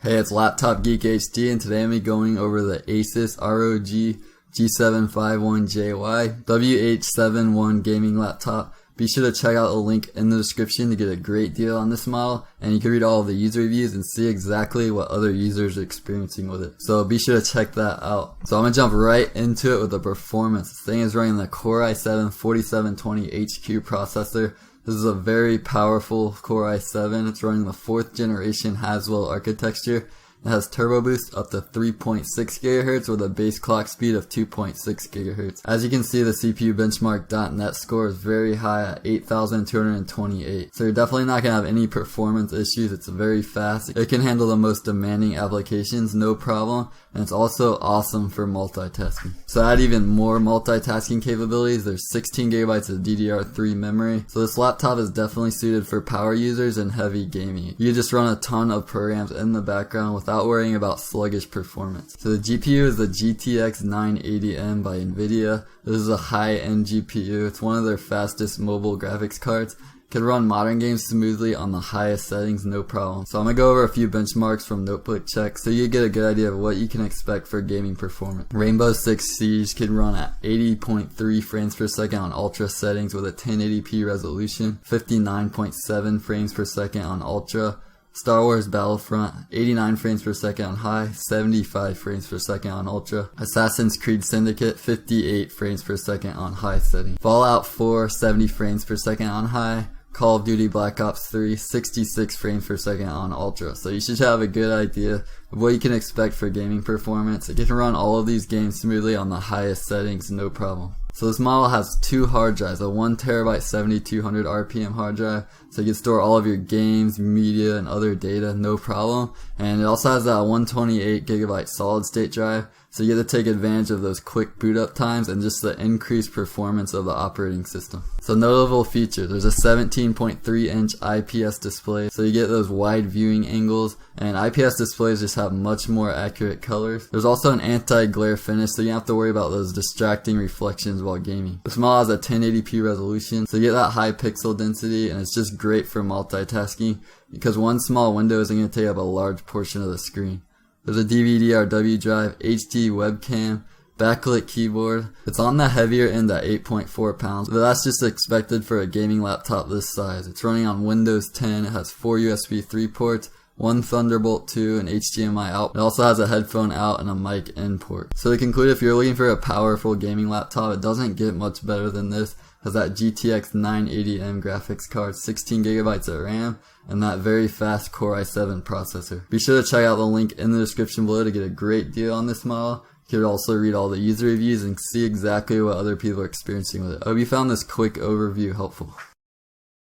Hey, it's Laptop Geek HD, and today I'm going over the ASUS ROG G751JY-WH71 gaming laptop. Be sure to check out the link in the description to get a great deal on this model, and you can read all of the user reviews and see exactly what other users are experiencing with it. So be sure to check that out. So I'm going to jump right into it with the performance. This thing is running the Core i7 4720HQ processor. This is a very powerful Core i7. It's running the 4th generation Haswell architecture. It has turbo boost up to 3.6 GHz with a base clock speed of 2.6 GHz. As you can see, the CPU benchmark.net score is very high at 8,228. So you're definitely not going to have any performance issues. It's very fast. It can handle the most demanding applications, no problem. And it's also awesome for multitasking. So to add even more multitasking capabilities, there's 16 GB of DDR3 memory. So this laptop is definitely suited for power users and heavy gaming. You can just run a ton of programs in the background without worrying about sluggish performance. So the GPU is the GTX 980M by NVIDIA. This is a high-end GPU. It's one of their fastest mobile graphics cards. Can run modern games smoothly on the highest settings, no problem. So I'm going to go over a few benchmarks from Notebook Check so you get a good idea of what you can expect for gaming performance. Rainbow Six Siege can run at 80.3 frames per second on ultra settings with a 1080p resolution, 59.7 frames per second on ultra. Star Wars Battlefront, 89 frames per second on high, 75 frames per second on ultra. Assassin's Creed Syndicate, 58 frames per second on high setting. Fallout 4, 70 frames per second on high. Call of Duty Black Ops 3, 66 frames per second on ultra. So you should have a good idea of what you can expect for gaming performance. It can run all of these games smoothly on the highest settings, no problem. So this model has 2 hard drives, a 1TB 7200 RPM hard drive, so you can store all of your games, media, and other data, no problem. And it also has that 128GB solid state drive, so you get to take advantage of those quick boot up times and just the increased performance of the operating system. So notable features, there's a 17.3-inch IPS display, so you get those wide viewing angles, and IPS displays just have much more accurate colors. There's also an anti-glare finish, so you don't have to worry about those distracting reflections while gaming. This model has a 1080p resolution, so you get that high pixel density, and it's just great for multitasking because one small window isn't going to take up a large portion of the screen. There's a DVD-RW drive, HD webcam, backlit keyboard. It's on the heavier end at 8.4 pounds, but that's just expected for a gaming laptop this size. It's running on Windows 10. It has 4 USB 3 ports, 1 Thunderbolt 2, and HDMI out. It also has a headphone out and a mic in port. So to conclude, if you're looking for a powerful gaming laptop, it doesn't get much better than this. It has that GTX 980M graphics card, 16 GB of RAM, and that very fast Core i7 processor. Be sure to check out the link in the description below to get a great deal on this model. You can also read all the user reviews and see exactly what other people are experiencing with it. I hope you found this quick overview helpful.